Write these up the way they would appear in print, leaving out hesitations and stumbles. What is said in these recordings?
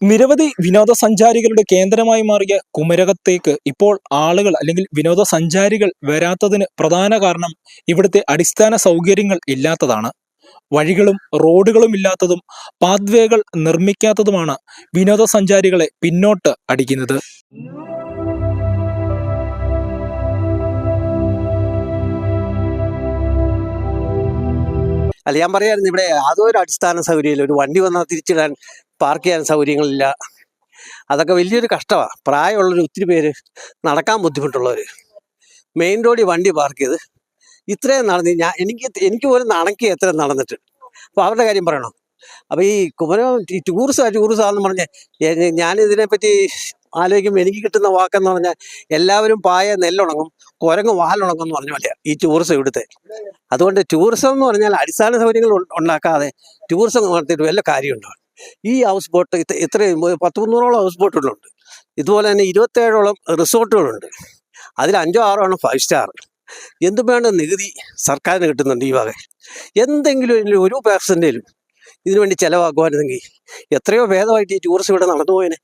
നിരവധി വിനോദസഞ്ചാരികളുടെ കേന്ദ്രമായി മാറിയ കുമരകത്തേക്ക് ഇപ്പോൾ ആളുകൾ അല്ലെങ്കിൽ വിനോദസഞ്ചാരികൾ വരാത്തതിന് പ്രധാന കാരണം ഇവിടുത്തെ അടിസ്ഥാന സൗകര്യങ്ങൾ ഇല്ലാത്തതാണ്. വഴികളും റോഡുകളും ഇല്ലാത്തതും പാത്വേകൾ നിർമ്മിക്കാത്തതുമാണ് വിനോദസഞ്ചാരികളെ പിന്നോട്ട് അടിക്കുന്നത്. അല്ല, ഞാൻ പറയായിരുന്നു, ഇവിടെ യാതൊരു അടിസ്ഥാന സൗകര്യമില്ല. ഒരു വണ്ടി വന്നാൽ തിരിച്ചിടാൻ പാർക്ക് ചെയ്യാൻ സൗകര്യങ്ങളില്ല. അതൊക്കെ വലിയൊരു കഷ്ടമാണ്. പ്രായമുള്ളവർ ഒത്തിരി പേര്, നടക്കാൻ ബുദ്ധിമുട്ടുള്ളവർ മെയിൻ റോഡിൽ വണ്ടി പാർക്ക് ചെയ്ത് ഇത്രയും നടന്ന് എനിക്ക് പോലും നടക്കി എത്ര നടന്നിട്ട്. അപ്പോൾ അവരുടെ കാര്യം പറയണം. അപ്പോൾ ഈ കുമരകം ടൂറിസമാണെന്ന് പറഞ്ഞ് ഞാനിതിനെപ്പറ്റി ആലോചിക്കുമ്പോൾ എനിക്ക് കിട്ടുന്ന വാക്കെന്ന് പറഞ്ഞാൽ എല്ലാവരും പായ നെല്ലുണങ്ങും, കുരങ്ങ് വാലുണങ്ങും എന്ന് പറഞ്ഞ പോലെയാണ് ഈ ടൂറിസം ഇവിടുത്തെ. അതുകൊണ്ട് ടൂറിസം എന്ന് പറഞ്ഞാൽ അടിസ്ഥാന സൗകര്യങ്ങൾ ഉണ്ടാക്കാതെ ടൂറിസം നടത്തിയിട്ട് വല്ല കാര്യമുണ്ടോ? ഈ ഹൗസ് ബോട്ട് ഇത്രയും 100-300 ഹൗസ് ബോട്ടുകളുണ്ട്. ഇതുപോലെ തന്നെ 27ഓളം റിസോർട്ടുകളുണ്ട്. അതിൽ 5-6 5 സ്റ്റാർ. എന്തും വേണ്ട നികുതി സർക്കാരിന് കിട്ടുന്നുണ്ട്. ഈ വക എന്തെങ്കിലും ഒരു പെർസെൻറ്റേലും ഇതിനുവേണ്ടി ചിലവാക്കുവായിരുന്നെങ്കിൽ എത്രയോ ഭേദമായിട്ട് ഈ ടൂറിസം ഇവിടെ നടന്നു പോയതിനെ.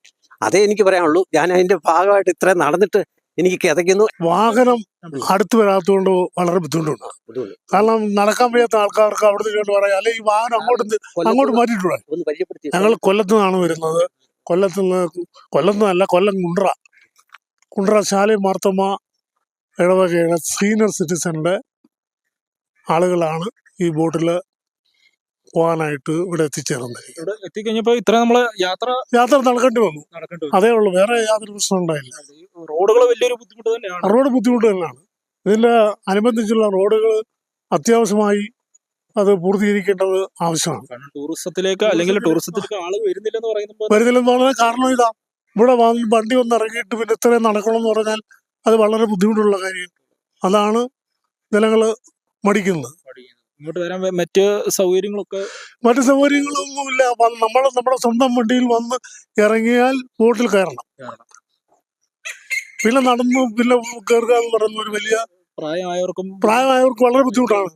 അതേ എനിക്ക് പറയാനുള്ളൂ. ഞാൻ അതിൻ്റെ ഭാഗമായിട്ട് ഇത്രയും നടന്നിട്ട് എനിക്ക് കിതയ്ക്കുന്നു. വാഹനം അടുത്ത് വരാത്തതുകൊണ്ട് വളരെ ബുദ്ധിമുട്ടുണ്ട്. കാരണം നടക്കാൻ വയ്യാത്ത ആൾക്കാർക്ക് അവിടെ നിന്ന് പറയാം, അല്ലെ ഈ വാഹനം അങ്ങോട്ട് മാറ്റിയിട്ടുണ്ട്. ഞങ്ങൾ കൊല്ലത്തു നിന്നാണ് വരുന്നത്. കൊല്ലത്തുനിന്നല്ല, കൊല്ലം കുണ്ട്ര ശാലി മാർത്തമ്മ ഇടവകയുടെ സീനിയർ സിറ്റിസന്റെ ആളുകളാണ് ഈ ബോട്ടിൽ പോകാനായിട്ട് ഇവിടെ എത്തിച്ചേർന്നത്. എത്തിക്കഴിഞ്ഞപ്പോ ഇത്ര നമ്മള് യാത്ര നടക്കേണ്ടി വന്നു. അതേ ഉള്ളൂ, വേറെ യാതൊരു പ്രശ്നം ഉണ്ടായില്ല. റോഡുകൾ വലിയൊരു ബുദ്ധിമുട്ട് തന്നെയാണ്. റോഡ് ബുദ്ധിമുട്ട് തന്നെയാണ്. ഇതിന്റെ അനുബന്ധിച്ചുള്ള റോഡുകൾ അത്യാവശ്യമായി അത് പൂർത്തീകരിക്കേണ്ടത് ആവശ്യമാണ്. ടൂറിസത്തിലേക്ക് ആളുകൾ വരുന്നില്ലെന്ന് പറഞ്ഞാൽ കാരണം ഇതാ, ഇവിടെ വണ്ടി വന്ന് ഇറങ്ങിയിട്ട് പിന്നെ ഇത്രയും നടക്കണമെന്ന് പറഞ്ഞാൽ അത് വളരെ ബുദ്ധിമുട്ടുള്ള കാര്യം. അതാണ് ജനങ്ങൾ മടിക്കുന്നത്. ഇങ്ങോട്ട് വരാൻ മറ്റ് സൗകര്യങ്ങളൊന്നുമില്ല. നമ്മുടെ സ്വന്തം വണ്ടിയിൽ വന്ന് ഇറങ്ങിയാൽ ബോട്ടിൽ കയറണം. പിന്നെ നടന്ന് കയറുക എന്ന് പറയുന്ന ഒരു വലിയ പ്രായമായവർക്ക് വളരെ ബുദ്ധിമുട്ടാണ്.